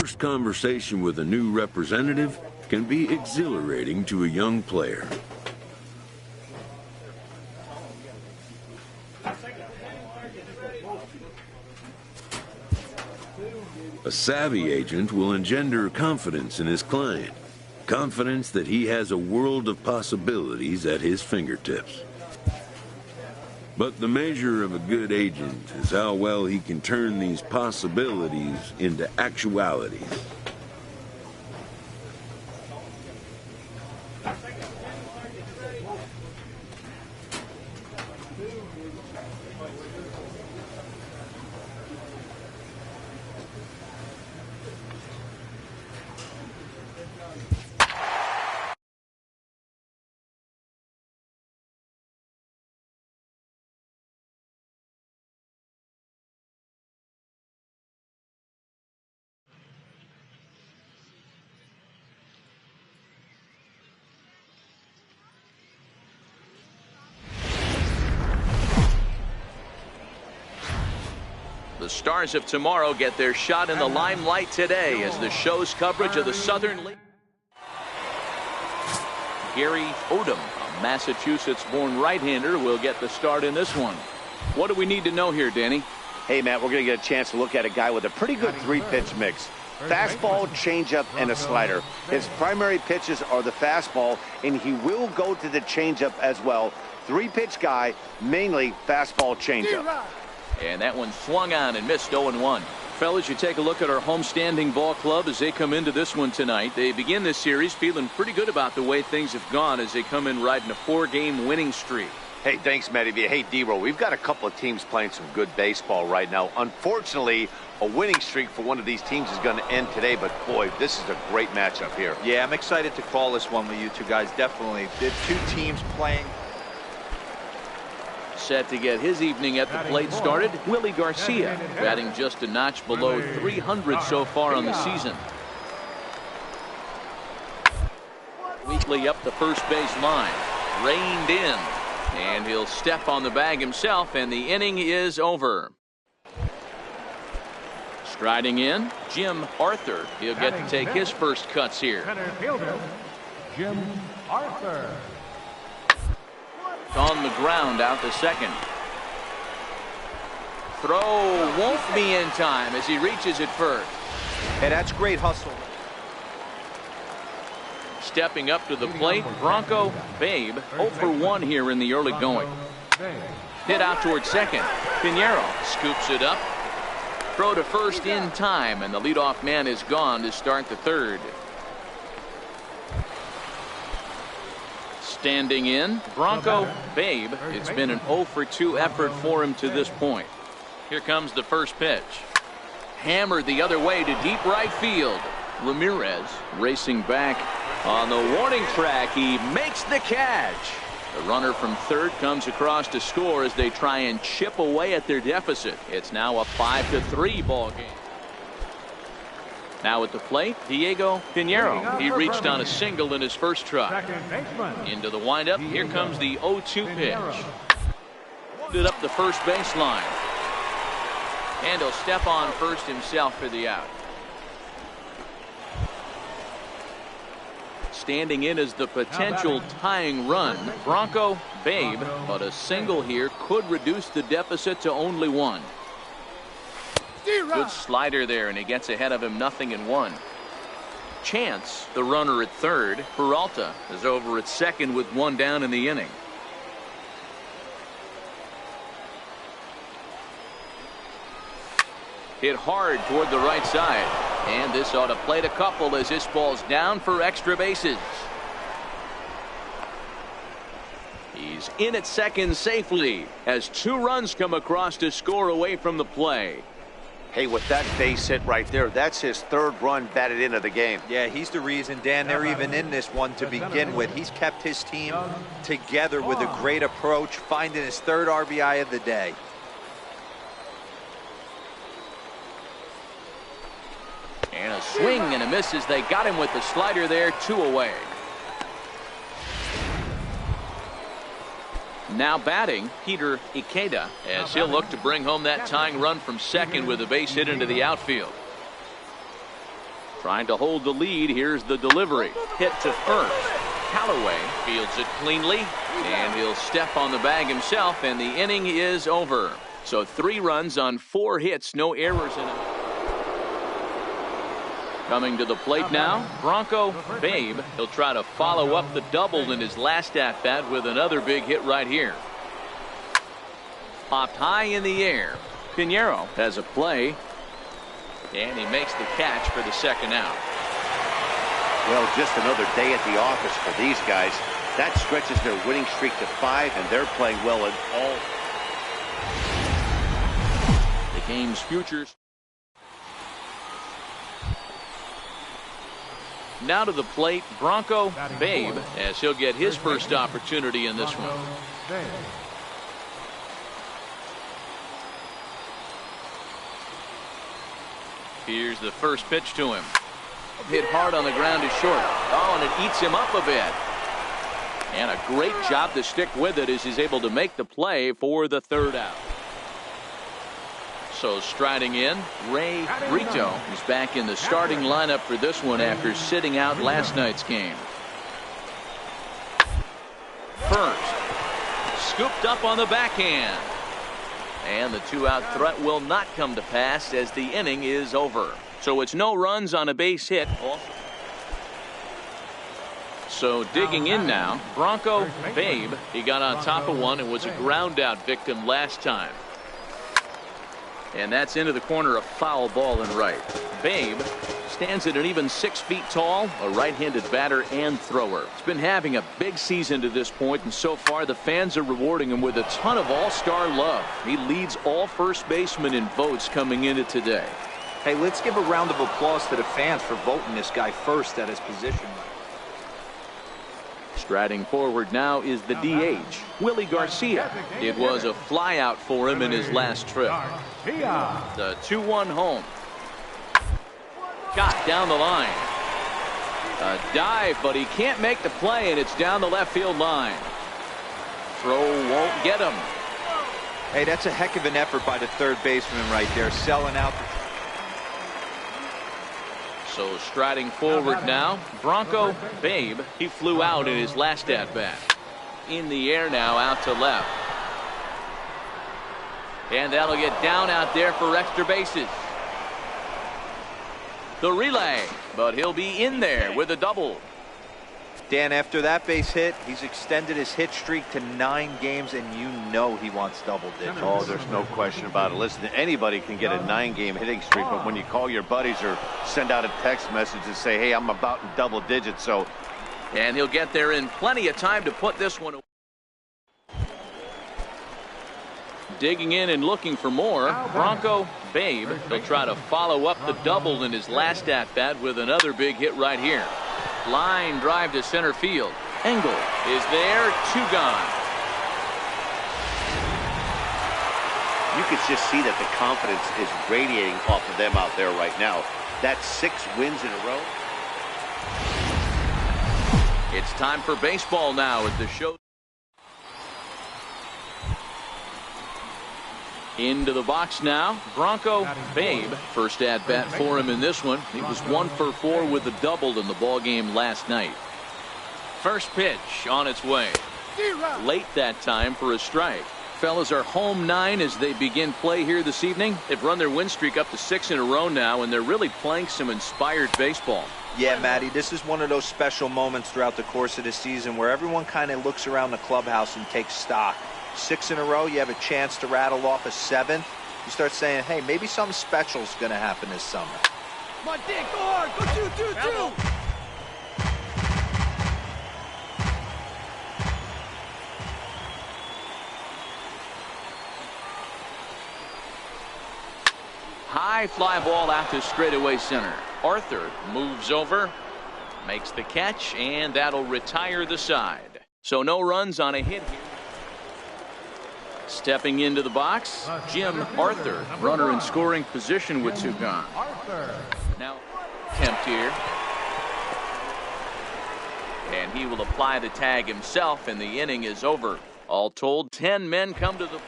first conversation with a new representative can be exhilarating to a young player. A savvy agent will engender confidence in his client, confidence that he has a world of possibilities at his fingertips. But the measure of a good agent is how well he can turn these possibilities into actualities. The Stars of tomorrow get their shot in the limelight today as the show's coverage of the Southern League. Gary Odom, a Massachusetts-born right-hander, will get the start in this one. What do we need to know here, Danny? Hey, Matt, we're going to get a chance to look at a guy with a pretty good three-pitch mix. Fastball, changeup, and a slider. His primary pitches are the fastball, and he will go to the changeup as well. Three-pitch guy, mainly fastball, changeup. And that one swung on and missed 0-1. Fellas, you take a look at our homestanding ball club as they come into this one tonight. They begin this series feeling pretty good about the way things have gone as they come in riding a 4-game winning streak. Hey, thanks, Matty. Hey, D-Roll, we've got a couple of teams playing some good baseball right now. Unfortunately, a winning streak for one of these teams is going to end today, but boy, this is a great matchup here. Yeah, I'm excited to call this one with you two guys, definitely. The two teams playing. Set to get his evening at the plate started, Willie Garcia, batting just a notch below 300 so far on the season. Weekly up the first base line, reined in, and he'll step on the bag himself, and the inning is over. Striding in, Jim Arthur. He'll get to take his first cuts here. Center fielder, Jim Arthur. On the ground out to second. Throw won't be in time as he reaches it first. Hey, that's great hustle. Stepping up to the plate, Bronco Babe 0 for 1 here in the early going. Hit out towards second. Pinheiro scoops it up. Throw to first in time, and the leadoff man is gone to start the third. Standing in, Bronco Babe. It's been an 0 for 2 effort for him to this point. Here comes the first pitch. Hammered the other way to deep right field. Ramirez racing back on the warning track. He makes the catch. The runner from third comes across to score as they try and chip away at their deficit. It's now a 5-3 ball game. Now at the plate, Diego Pinheiro. He reached on a single in his first try. Into the windup. Here comes the 0-2 pitch. It up the first baseline. And he'll step on first himself for the out. Standing in as the potential tying run, Bronco Babe, but a single here could reduce the deficit to only 1. Good slider there, and he gets ahead of him 0-1. Chance, the runner at third. Peralta is over at second with 1 down in the inning. Hit hard toward the right side, and this ought to plate a couple as this ball's down for extra bases. He's in at second safely as 2 runs come across to score away from the play. Hey, with that base hit right there, that's his 3rd run batted into the game. Yeah, he's the reason, Dan, they're even in this one to begin with. He's kept his team together with a great approach, finding his 3rd RBI of the day. And a swing and a miss as they got him with the slider there, 2 away. Now batting, Peter Ikeda, as he'll look to bring home that tying run from second with a base hit into the outfield. Trying to hold the lead. Here's the delivery. Hit to first. Callaway fields it cleanly, and he'll step on the bag himself, and the inning is over. So 3 runs on 4 hits, no errors in it. Coming to the plate now, Bronco Babe. He'll try to follow up the double in his last at-bat with another big hit right here. Popped high in the air. Pinheiro has a play, and he makes the catch for the second out. Well, just another day at the office for these guys. That stretches their winning streak to 5, and they're playing well in all. The game's futures. Now to the plate, Bronco Babe, as he'll get his first opportunity in this one. Here's the first pitch to him. Hit hard on the ground is short. Oh, and it eats him up a bit. And a great job to stick with it as he's able to make the play for the 3rd out. So striding in, Ray Brito is back in the starting lineup for this one after sitting out last night's game. First, scooped up on the backhand. And the 2-out threat will not come to pass as the inning is over. So it's no runs on a base hit. So digging in now, Bronco Babe. He got on top of one and was a ground out victim last time. And that's into the corner, a foul ball and right. Babe stands at an even 6 feet tall, a right-handed batter and thrower. He's been having a big season to this point, and so far the fans are rewarding him with a ton of all-star love. He leads all first basemen in votes coming into today. Hey, let's give a round of applause to the fans for voting this guy first at his position. Striding forward now is the DH, Willie Garcia. It was a flyout for him in his last trip. The 2-1 home. Shot down the line. A dive, but he can't make the play, and it's down the left field line. Throw won't get him. Hey, that's a heck of an effort by the 3rd baseman right there, selling out. So striding forward now, Bronco Babe. He flew out in his last at-bat. In the air now, out to left. And that'll get down out there for extra bases. The relay, but he'll be in there with a double. Dan, after that base hit, he's extended his hit streak to 9 games, and you know he wants double digits. Oh, there's no question about it. Listen, anybody can get a 9-game hitting streak, but when you call your buddies or send out a text message and say, hey, I'm about in double digits, so. And he'll get there in plenty of time to put this one away. Digging in and looking for more, Bronco Babe. He'll try to follow up the double in his last at-bat with another big hit right here. Line drive to center field. Engel is there, 2 gone. You can just see that the confidence is radiating off of them out there right now. That's 6 wins in a row. It's time for baseball now as the show. Into the box now, Bronco Babe. First at bat for him in this one. He was 1 for 4 with a double in the ball game last night. First pitch on its way. Late that time for a strike. Fellas are home 9 as they begin play here this evening. They've run their win streak up to 6 in a row now, and they're really playing some inspired baseball. Yeah, Matty, this is one of those special moments throughout the course of the season where everyone kind of looks around the clubhouse and takes stock. 6 in a row, you have a chance to rattle off a 7th. You start saying, hey, maybe something special is going to happen this summer. Come on, Dick, go hard, go 2-2-2. High fly ball out to straightaway center. Arthur moves over, makes the catch, and that'll retire the side. So no runs on a hit here. Stepping into the box, Jim Arthur, runner in scoring position with 2 gone. Now attempt here. And he will apply the tag himself, and the inning is over. All told, 10 men come to the.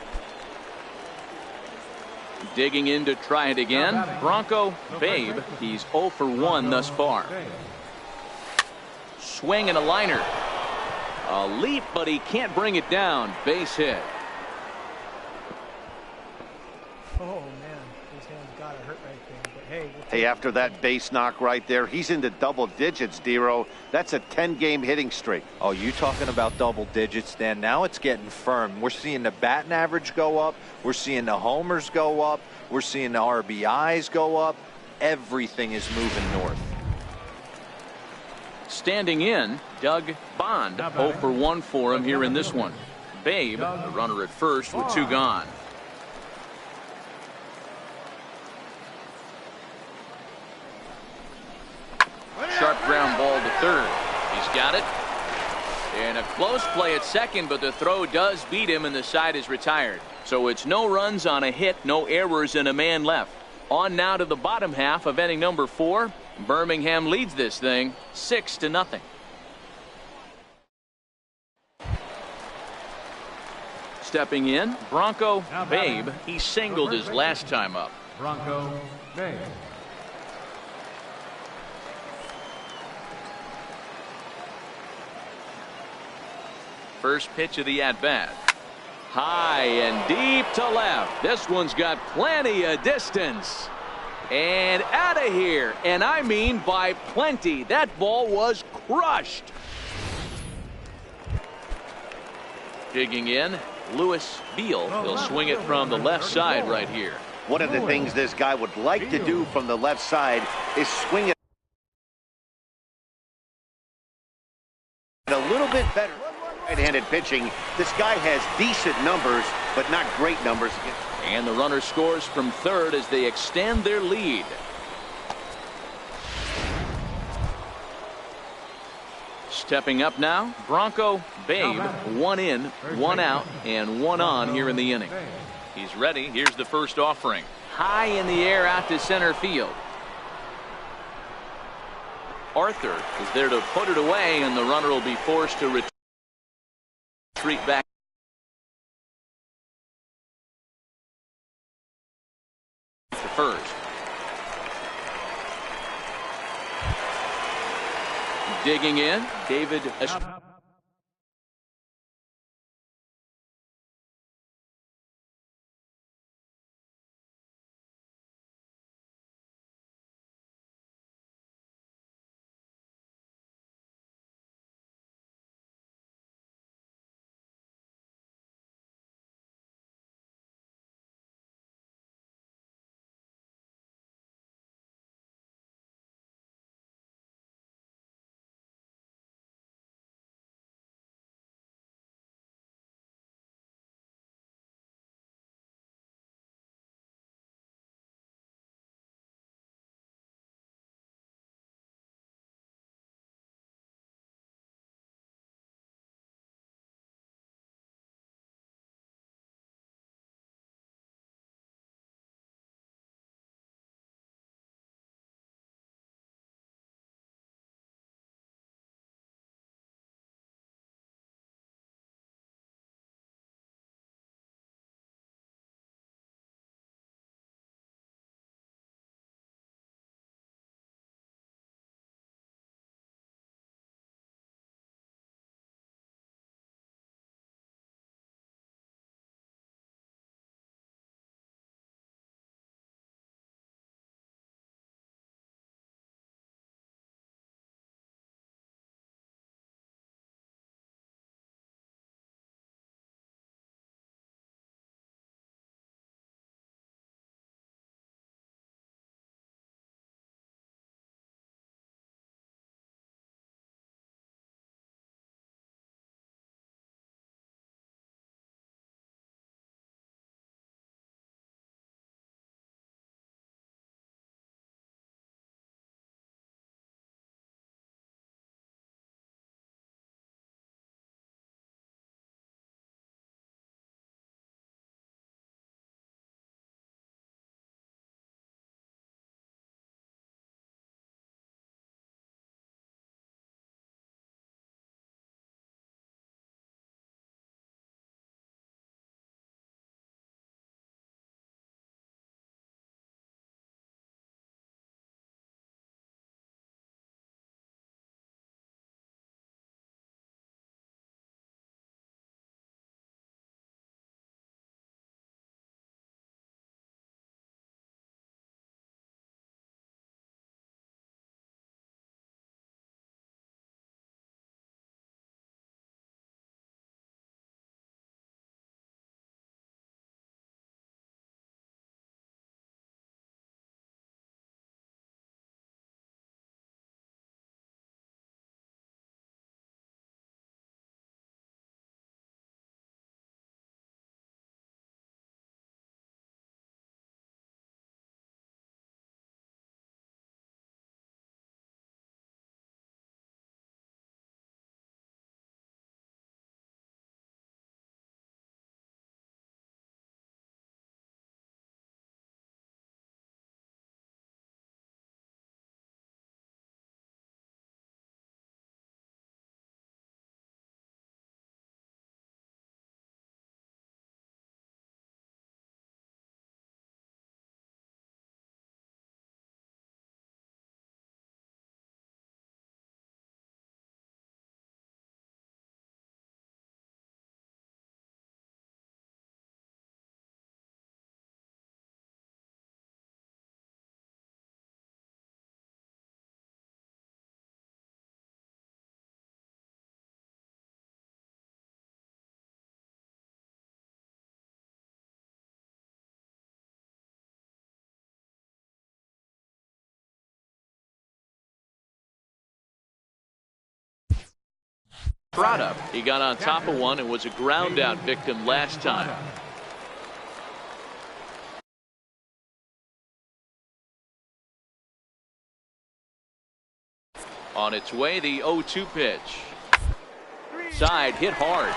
Digging in to try it again. Bronco Babe. He's 0 for 1 thus far. Swing and a liner. A leap, but he can't bring it down. Base hit. Oh, man. His hands got to hurt right there. But hey, Hey, after that base knock right there, he's into double digits, Dero. That's a 10-game hitting streak. Oh, you talking about double digits, Dan? Now it's getting firm. We're seeing the batting average go up. We're seeing the homers go up. We're seeing the RBIs go up. Everything is moving north. Standing in, Doug Bond. 0 for 1 for him here in this one. Babe, the runner at first with 2 gone. Sharp ground ball to third. He's got it. And a close play at second, but the throw does beat him and the side is retired. So it's no runs on a hit, no errors, and a man left. On now to the bottom half of inning number 4. Birmingham leads this thing 6-0. Stepping in, Bronco Babe. He singled his last time up. Bronco Babe. First pitch of the at-bat. High and deep to left. This one's got plenty of distance. And out of here. And I mean by plenty. That ball was crushed. Digging in, Louis Beal. He'll swing it from the left side right here. One of the things this guy would like to do from the left side is swing it a little bit better. Right-handed pitching. This guy has decent numbers, but not great numbers. And the runner scores from third as they extend their lead. Stepping up now, Bronco Babe. 1 in, 1 out, and 1 on here in the inning. He's ready. Here's the first offering. High in the air out to center field. Arthur is there to put it away, and the runner will be forced to retreat back to first. Digging in, David Estrada. He got on top of one and was a ground out victim last time. On its way, the 0-2 pitch. Side hit hard,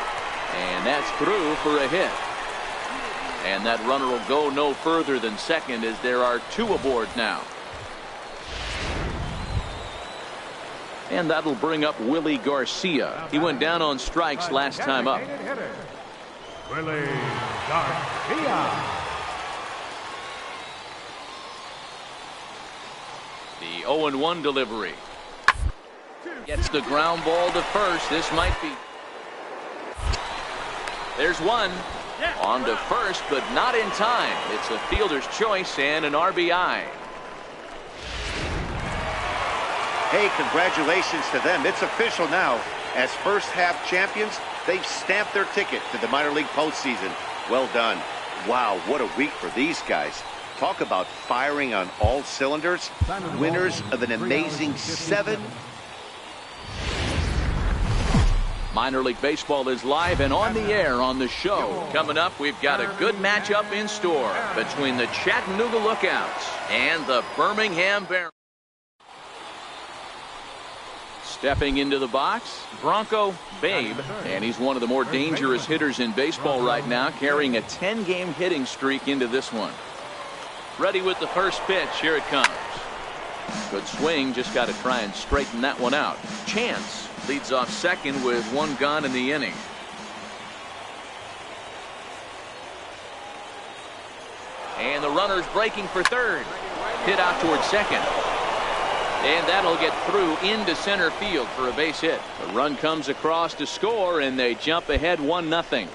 and that's through for a hit. And that runner will go no further than second as there are two aboard now. And that'll bring up Willie Garcia. He went down on strikes last time up. Willie Garcia. The 0-1 delivery. Gets the ground ball to first. This might be. There's one. On to first, but not in time. It's a fielder's choice and an RBI. Hey, congratulations to them. It's official now. As first half champions, they've stamped their ticket to the minor league postseason. Well done. Wow, what a week for these guys. Talk about firing on all cylinders. Winners of an amazing 7. Minor League Baseball is live and on the air on the show. Coming up, we've got a good matchup in store between the Chattanooga Lookouts and the Birmingham Barons. Stepping into the box, Bronco Babe, and he's one of the more dangerous hitters in baseball right now, carrying a 10-game hitting streak into this one. Ready with the first pitch. Here it comes. Good swing, just got to try and straighten that one out. Chance leads off second with one gone in the inning. And the runner's breaking for third. Hit out towards second. And that'll get through into center field for a base hit. The run comes across to score, and they jump ahead 1-0.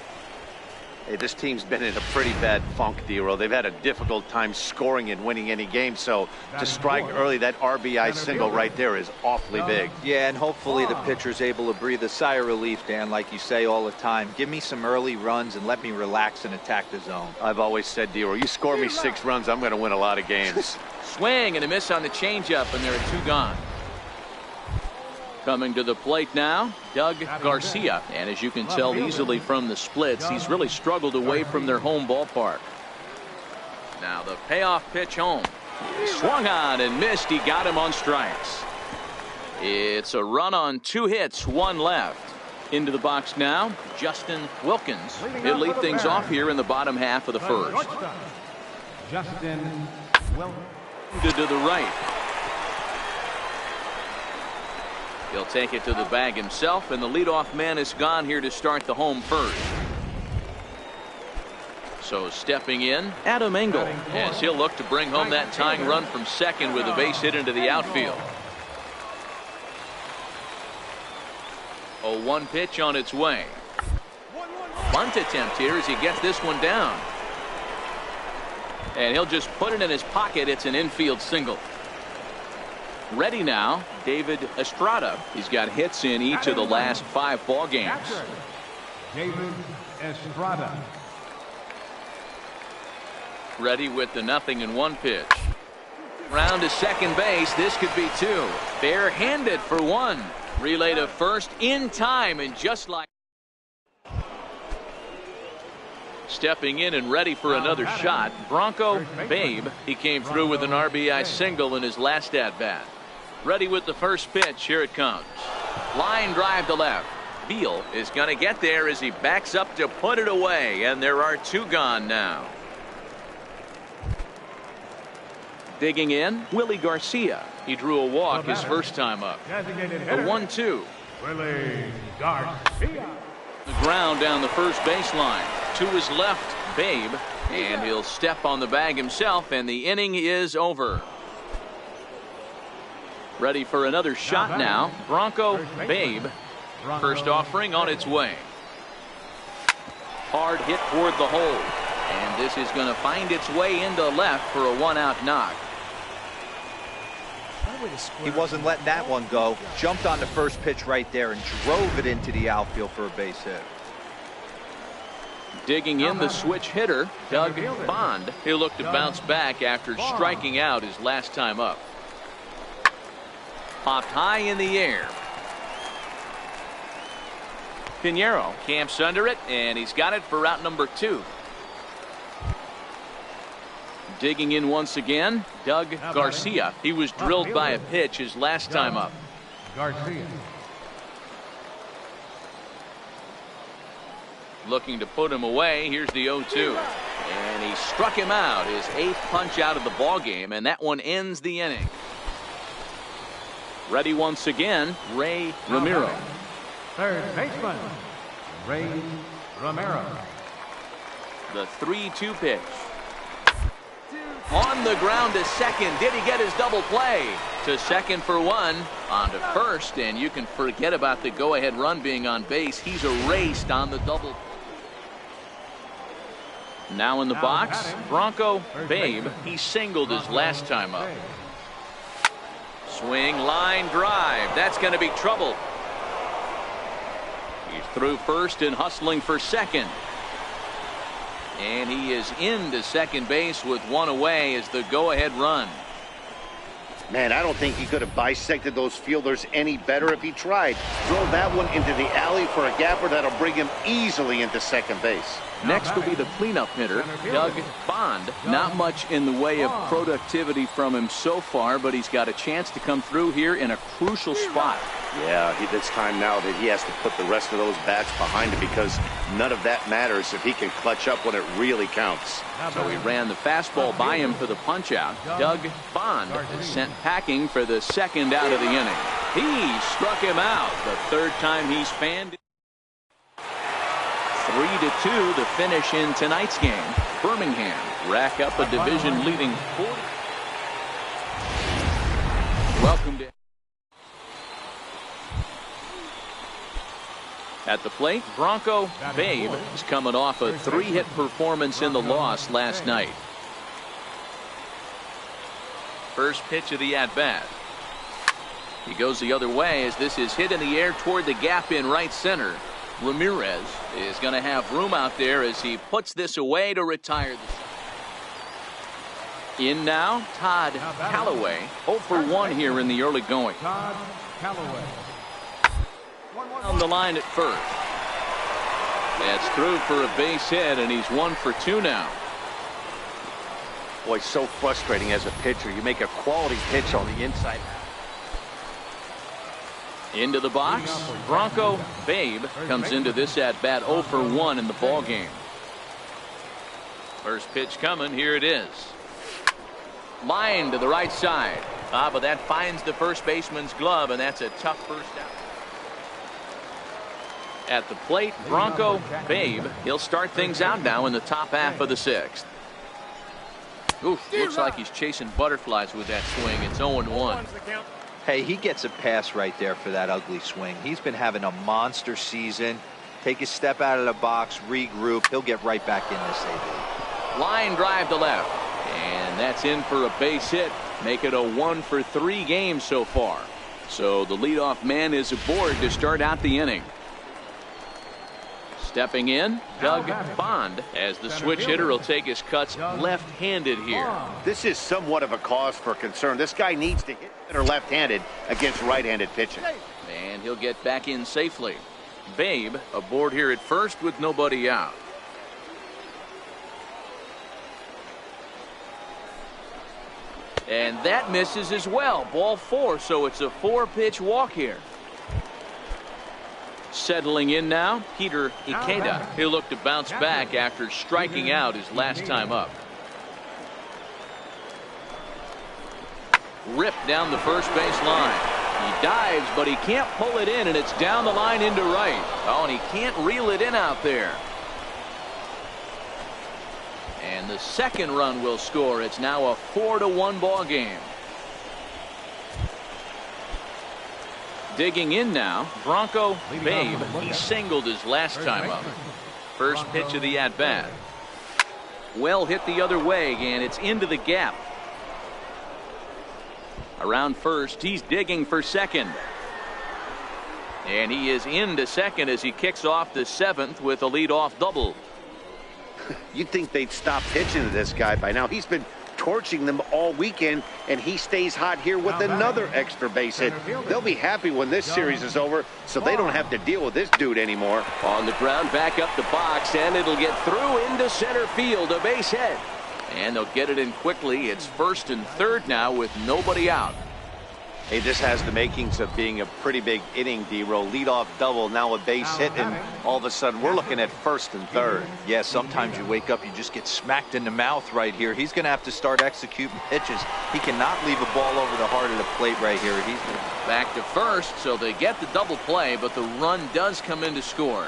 Hey, this team's been in a pretty bad funk, D-Roll. They've had a difficult time scoring and winning any game, so to strike early, that RBI single right there is awfully big. Yeah, and hopefully the pitcher's able to breathe a sigh of relief, Dan, like you say all the time. Give me some early runs and let me relax and attack the zone. I've always said, D-Roll, you score me 6 runs, I'm going to win a lot of games. Swing and a miss on the changeup, and there are 2 gone. Coming to the plate now, Doug Garcia. And as you can tell easily from the splits, he's really struggled away from their home ballpark. Now the payoff pitch home. Swung on and missed. He got him on strikes. It's a run on 2 hits, 1 left. Into the box now, Justin Wilkins. He'll lead things off here in the bottom half of the first. Justin Wilkins. To the right. He'll take it to the bag himself, and the leadoff man is gone here to start the home first. So stepping in, Adam Engel, as he'll look to bring home that tying run from second with a base hit into the outfield. 0-1 pitch on its way. Bunt attempt here as he gets this one down. And he'll just put it in his pocket. It's an infield single. Ready now, David Estrada. He's got hits in each of the last 5 ball games. David Estrada. Ready with the 0-1 pitch. Round to second base. This could be 2. Bare-handed for 1. Relay to first in time, and just like stepping in and ready for another shot, Bronco Babe. He came through with an RBI single in his last at-bat. Ready with the first pitch. Here it comes. Line drive to left. Beal is going to get there as he backs up to put it away, and there are 2 gone now. Digging in, Willie Garcia. He drew a walk his first time up. The 1-2. Willie Garcia. The ground down the first baseline. To his left, Babe, and he'll step on the bag himself, and the inning is over. Ready for another shot now, Bronco Babe. First offering on its way. Hard hit toward the hole, and this is going to find its way into left for a 1-out knock. He wasn't letting that one go. Jumped on the first pitch right there and drove it into the outfield for a base hit. Digging in, the switch hitter, Doug Bond. He'll look to bounce back after striking out his last time up. Popped high in the air. Pinheiro camps under it, and he's got it for route number 2. Digging in once again, Doug Garcia. He was drilled by a pitch his last time up. Garcia. Looking to put him away. Here's the 0-2. And he struck him out, his 8th punch out of the ball game, and that one ends the inning. Ready once again, Ray Romero. Third baseman, Ray Romero. The 3-2 pitch. On the ground to second. Did he get his double play? To second for 1. On to first, and you can forget about the go-ahead run being on base. He's erased on the double. Now in the box, Bronco Babe. He singled his last time up. Swing, line drive. That's going to be trouble. He's through first and hustling for second. And he is into second base with 1 away as the go-ahead run. Man, I don't think he could have bisected those fielders any better if he tried. Throw that one into the alley for a gapper that'll bring him easily into second base. Next will be the cleanup hitter, Doug Bond. Not much in the way of productivity from him so far, but he's got a chance to come through here in a crucial spot. Yeah, it's time now that he has to put the rest of those bats behind him, because none of that matters if he can clutch up when it really counts. So he ran the fastball by him for the punch out. Doug Bond is sent packing for the 2nd out of the inning. He struck him out the 3rd time he's fanned. 3-2 the finish in tonight's game. Birmingham rack up a division leading 40. Welcome to. At the plate, Bronco Babe is coming off a 3-hit performance in the loss last night. First pitch of the at-bat. He goes the other way as this is hit in the air toward the gap in right center. Ramirez is going to have room out there as he puts this away to retire the. In now, Todd Callaway. 0 for 1 here in the early going. Todd Callaway. On the line at first. That's through for a base hit, and he's 1 for 2 now. Boy, so frustrating as a pitcher. You make a quality pitch on the inside. Into the box, Bronco Babe comes into this at bat 0 for 1 in the ball game. First pitch coming, here it is. Line to the right side. But that finds the first baseman's glove, and that's a tough first out. At the plate, Bronco Babe. He'll start things out now in the top half of the 6th. Oof, looks like he's chasing butterflies with that swing. It's 0-1. Hey, he gets a pass right there for that ugly swing. He's been having a monster season. Take a step out of the box, regroup. He'll get right back in this AB. Line drive to left. And that's in for a base hit. Make it a 1 for 3 game so far. So the leadoff man is aboard to start out the inning. Stepping in, Doug Bond, as the switch hitter will take his cuts left-handed here. This is somewhat of a cause for concern. This guy needs to hit or left-handed against right-handed pitching. And he'll get back in safely. Babe aboard here at first with nobody out. And that misses as well. Ball 4, so it's a 4-pitch walk here. Settling in now, Peter Ikeda. He'll look to bounce back after striking out his last time up. Ripped down the first base line. He dives, but he can't pull it in, and it's down the line into right. Oh, and he can't reel it in out there. And the second run will score. It's now a 4-1 ball game. Digging in now, Bronco Babe. He singled his last time up. First pitch of the at-bat. Well hit the other way, and it's into the gap. Around first, he's digging for second. And he is into second as he kicks off the 7th with a leadoff double. You'd think they'd stop pitching to this guy by now. He's been torching them all weekend, and he stays hot here with another extra base hit. They'll be happy when this series is over, so they don't have to deal with this dude anymore. On the ground, back up the box, and it'll get through into center field, a base hit. And they'll get it in quickly. It's first and third now with nobody out. Hey, this has the makings of being a pretty big inning, D-Roll. Leadoff double, now a base hit, and all of a sudden we're looking at first and third. Yeah, sometimes you wake up, you just get smacked in the mouth right here. He's going to have to start executing pitches. He cannot leave a ball over the heart of the plate right here. He's back to first, so they get the double play, but the run does come in to score.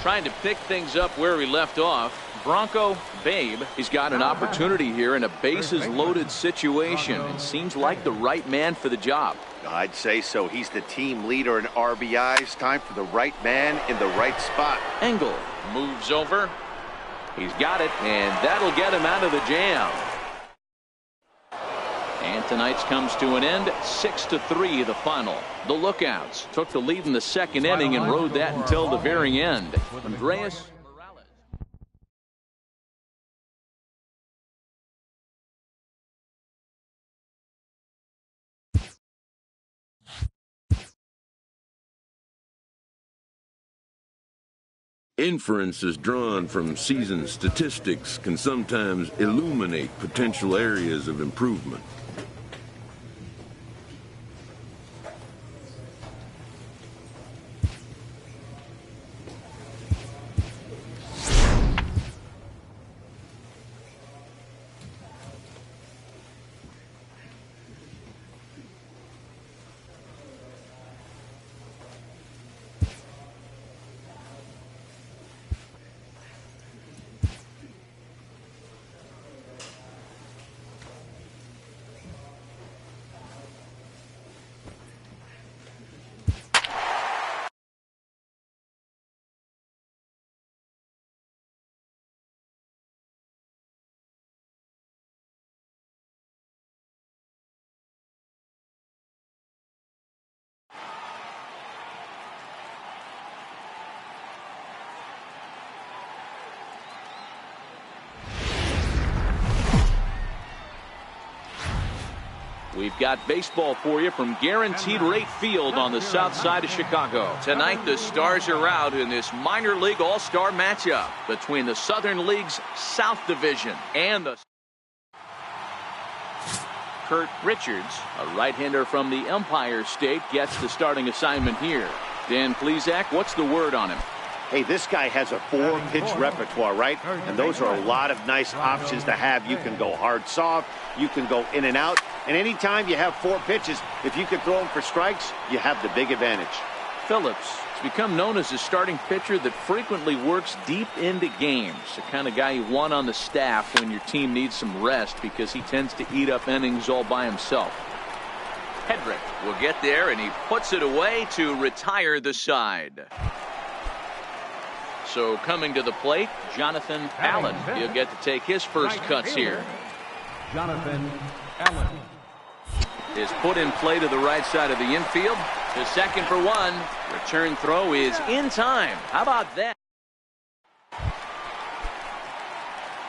Trying to pick things up where we left off. Bronco Babe, he's got an opportunity here in a bases loaded situation and seems like the right man for the job. I'd say so. He's the team leader in RBIs. Time for the right man in the right spot. Engel moves over. He's got it, and that'll get him out of the jam. And tonight's comes to an end. 6-3 the final. The Lookouts took the lead in the second inning and rode that until the very end. Andreas Morales. Inferences drawn from season statistics can sometimes illuminate potential areas of improvement. We've got baseball for you from Guaranteed Rate Field on the south side of Chicago. Tonight, the Stars are out in this minor league all-star matchup between the Southern League's South Division and the Kurt Richards, a right-hander from the Empire State, gets the starting assignment here. Dan Plesac, what's the word on him? Hey, this guy has a 4-pitch repertoire, right? And those are a lot of nice options to have. You can go hard, soft. You can go in and out. And anytime you have 4 pitches, if you can throw them for strikes, you have the big advantage. Phillips has become known as a starting pitcher that frequently works deep into games. The kind of guy you want on the staff when your team needs some rest because he tends to eat up innings all by himself. Hedrick will get there, and he puts it away to retire the side. So coming to the plate, Jonathan Allen. He'll get to take his first cuts here. Jonathan Allen is put in play to the right side of the infield. To second for one. Return throw is in time. How about that?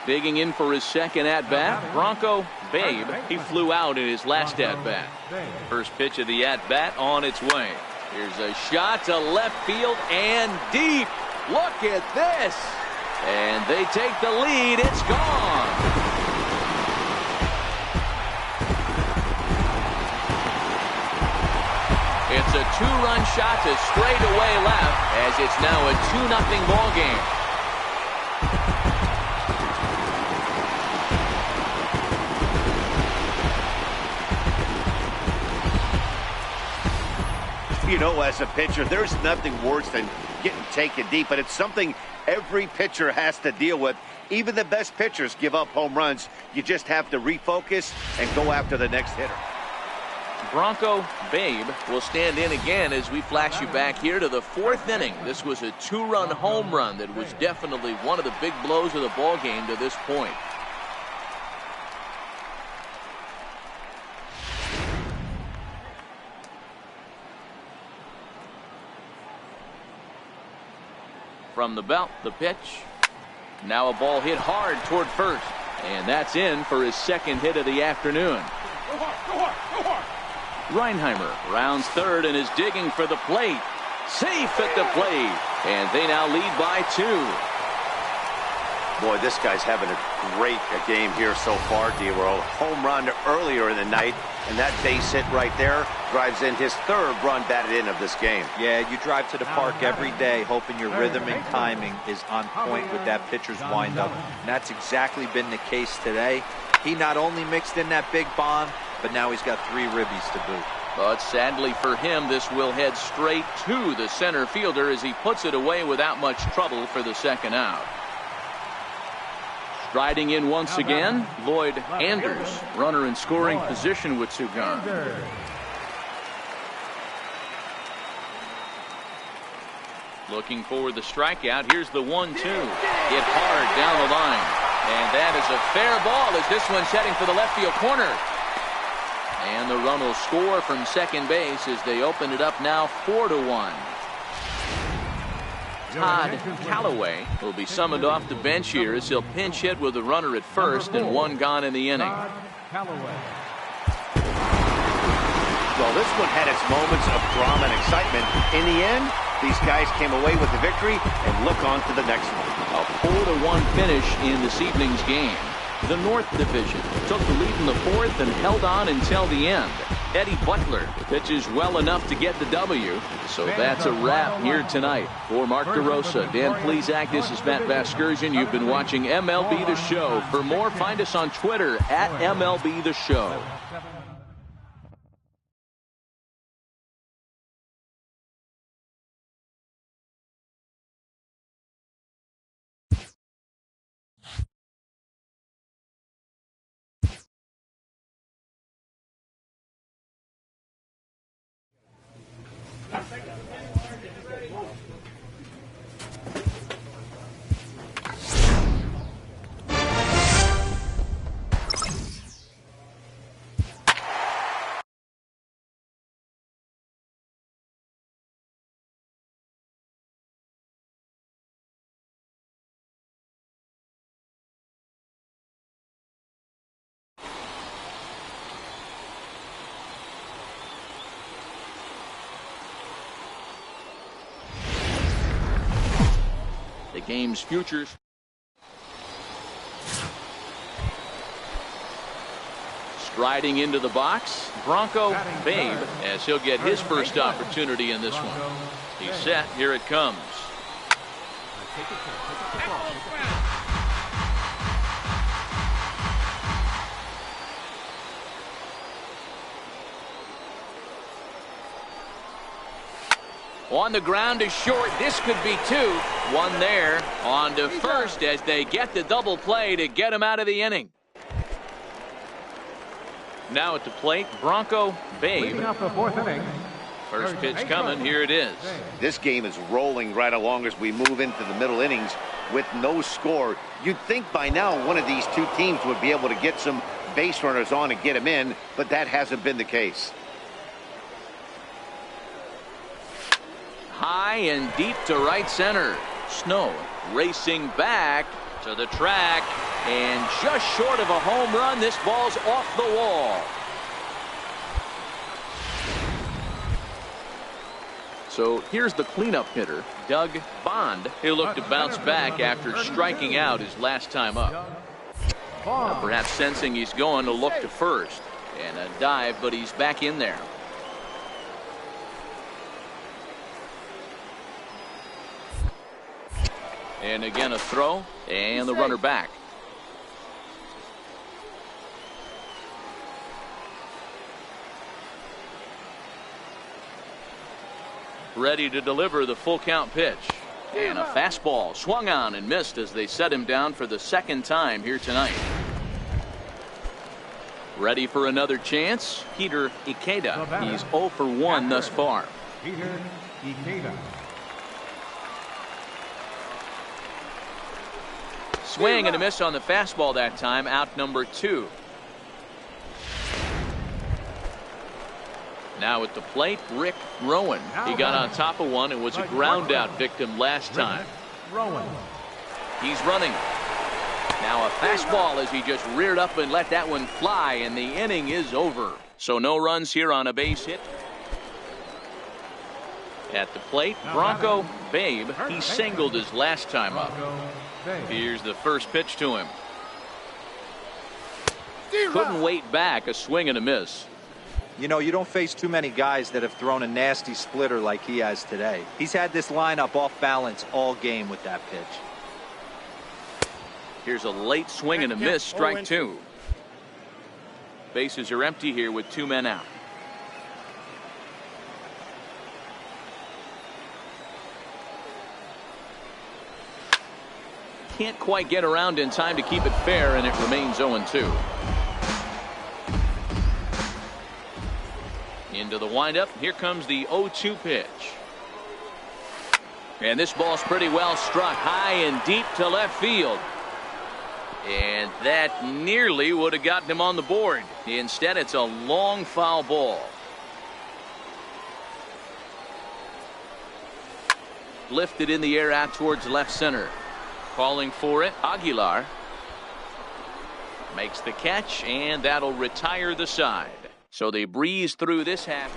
Digging in for his second at-bat, Bronco Babe. He flew out in his last at-bat. First pitch of the at-bat on its way. Here's a shot to left field and deep. Look at this. And they take the lead. It's gone. It's a 2-run shot to straightaway left as it's now a 2-0 ball game. You know, as a pitcher, there's nothing worse than getting taken deep, but it's something every pitcher has to deal with. Even the best pitchers give up home runs. You just have to refocus and go after the next hitter. Bronco Babe will stand in again as we flash you back here to the 4th inning. This was a 2-run home run that was definitely one of the big blows of the ball game to this point. From the belt, the pitch. Now a ball hit hard toward first. And that's in for his second hit of the afternoon. Reinheimer rounds third and is digging for the plate. Safe at the plate. And they now lead by 2. Boy, this guy's having a great game here so far, D-Roll. Home run earlier in the night, and that base hit right there drives in his 3rd run batted in of this game. Yeah, you drive to the park every day hoping your rhythm and timing is on point with that pitcher's windup. And that's exactly been the case today. He not only mixed in that big bomb, but now he's got 3 ribbies to boot. But sadly for him, this will head straight to the center fielder as he puts it away without much trouble for the second out. Striding in once again, Lloyd Anders, runner in scoring position with 2 gone. Looking for the strikeout. Here's the 1-2. Hit hard down the line. And that is a fair ball as this one's heading for the left field corner. And the run will score from second base as they open it up now 4-1. Todd Callaway will be summoned off the bench here as he'll pinch hit with a runner at first and 1 gone in the inning. Well, this one had its moments of drama and excitement. In the end, these guys came away with the victory and look on to the next one. A 4-1 finish in this evening's game. The North Division took the lead in the 4th and held on until the end. Eddie Butler pitches well enough to get the W. So that's a wrap here tonight. For Mark DeRosa, Dan Plesac, this is Matt Vasgersian. You've been watching MLB The Show. For more, find us on Twitter at MLB The Show. The game's futures. Striding into the box, Bronco Babe, as he'll get his first opportunity in this one. He's set. Here it comes. On the ground is short. This could be 2. 1 there. On to first as they get the double play to get him out of the inning. Now at the plate, Bronco Babe. First pitch coming. Here it is. This game is rolling right along as we move into the middle innings with no score. You'd think by now one of these 2 teams would be able to get some base runners on and get them in, but that hasn't been the case. High and deep to right center. Snow racing back to the track, and just short of a home run. This ball's off the wall. So here's the cleanup hitter, Doug Bond. He'll look to bounce back after striking out his last time up. Perhaps sensing he's going to look to first. And a dive, but he's back in there. And again a throw, and the runner back. Ready to deliver the full count pitch. And a fastball swung on and missed as they set him down for the 2nd time here tonight. Ready for another chance, Peter Ikeda. He's 0 for 1 thus far. Peter Ikeda. Swing and a miss on the fastball that time. Out number 2. Now at the plate, Rick Rowan. He got on top of one and was a ground out victim last time. Rowan. He's running. Now a fastball as he just reared up and let that one fly, and the inning is over. So no runs here on a base hit. At the plate, Bronco Babe. He singled his last time up. Here's the first pitch to him. Couldn't wait back. A swing and a miss. You know, you don't face too many guys that have thrown a nasty splitter like he has today. He's had this lineup off balance all game with that pitch. Here's a late swing and a miss. Strike two. Bases are empty here with 2 men out. Can't quite get around in time to keep it fair, and it remains 0-2. Into the windup. Here comes the 0-2 pitch. And this ball's pretty well struck high and deep to left field. And that nearly would have gotten him on the board. Instead, it's a long foul ball. Lifted in the air out towards left center. Calling for it, Aguilar. Makes the catch, and that'll retire the side. So they breeze through this half.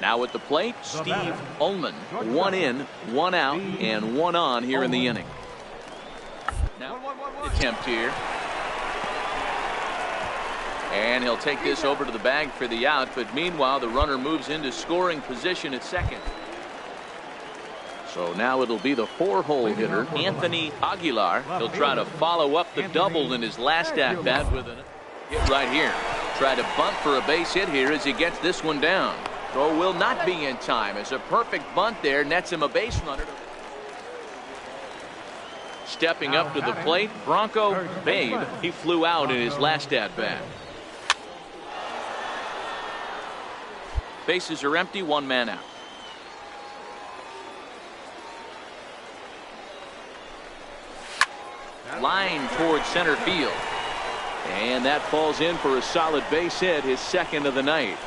Now at the plate, Steve Ullman. 1 in, 1 out, and 1 on here in the inning. Now, attempt here. And he'll take this over to the bag for the out, but meanwhile the runner moves into scoring position at second. So now it'll be the 4-hole hitter, Anthony Aguilar. He'll try to follow up the double in his last at-bat with a hit right here. Try to bunt for a base hit here as he gets this one down. Throw will not be in time as a perfect bunt there nets him a base runner. Stepping up to the plate, Bronco Babe. He flew out in his last at-bat. Bases are empty, 1 man out. Line towards center field. And that falls in for a solid base hit, his second of the night.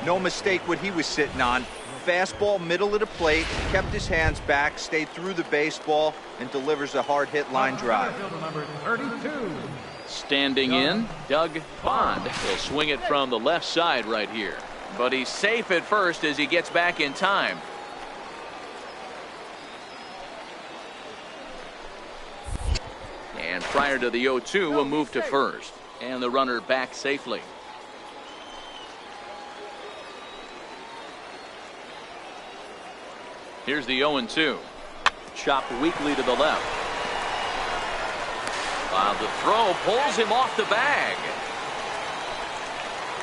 No mistake what he was sitting on. Fastball middle of the plate, kept his hands back, stayed through the baseball, and delivers a hard hit line drive. Standing in, Doug Bond. He'll swing it from the left side right here. But he's safe at first as he gets back in time. And prior to the 0-2, a move to first. And the runner back safely. Here's the 0-2. Chopped weakly to the left. While the throw pulls him off the bag.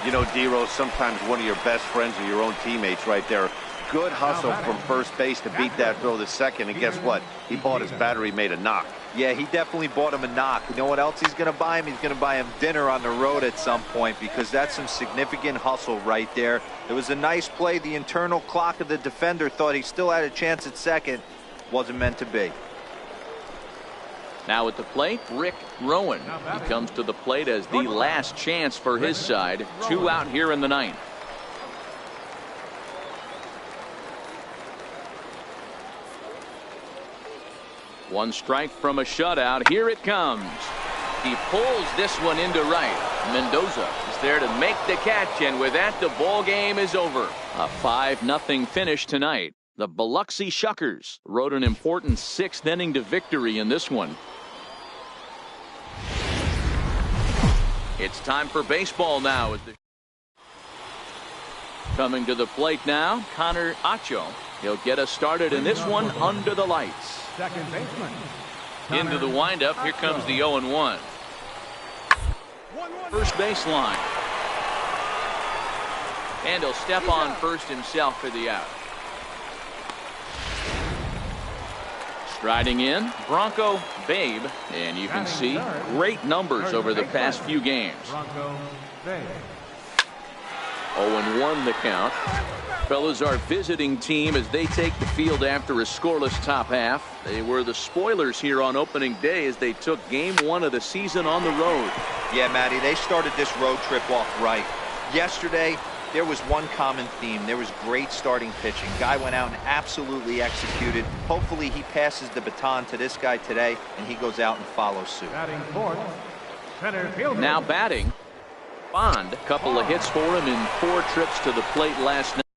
You know, D-Rose, sometimes one of your best friends are your own teammates right there. Good hustle from first base to beat that throw to second. And guess what? He bought his battery made a knock. Yeah, he definitely bought him a knock. You know what else he's going to buy him? He's going to buy him dinner on the road at some point, because that's some significant hustle right there. It was a nice play. The internal clock of the defender thought he still had a chance at second. Wasn't meant to be. Now at the plate, Rick Rowan. He comes to the plate as the last chance for his side. 2 out here in the ninth. One strike from a shutout. Here it comes. He pulls this one into right. Mendoza is there to make the catch, and with that, the ball game is over. A 5-0 finish tonight. The Biloxi Shuckers rode an important 6th inning to victory in this one. It's time for baseball now. Coming to the plate now, Connor Acho. He'll get us started in this one under the lights. Second baseman. Into the windup. Here comes the 0-1. First baseline. And he'll step on first himself for the out. Striding in, Bronco Babe. And you can see great numbers over the past few games. Bronco Babe. 0-1 the count. Fellas, our visiting team as they take the field after a scoreless top half. They were the spoilers here on opening day as they took game 1 of the season on the road. Yeah, Matty, they started this road trip off right. Yesterday, there was one common theme. There was great starting pitching. Guy went out and absolutely executed. Hopefully he passes the baton to this guy today, and he goes out and follows suit. Batting fourth, center fielder. Now batting, Bond. A couple of hits for him in 4 trips to the plate last night.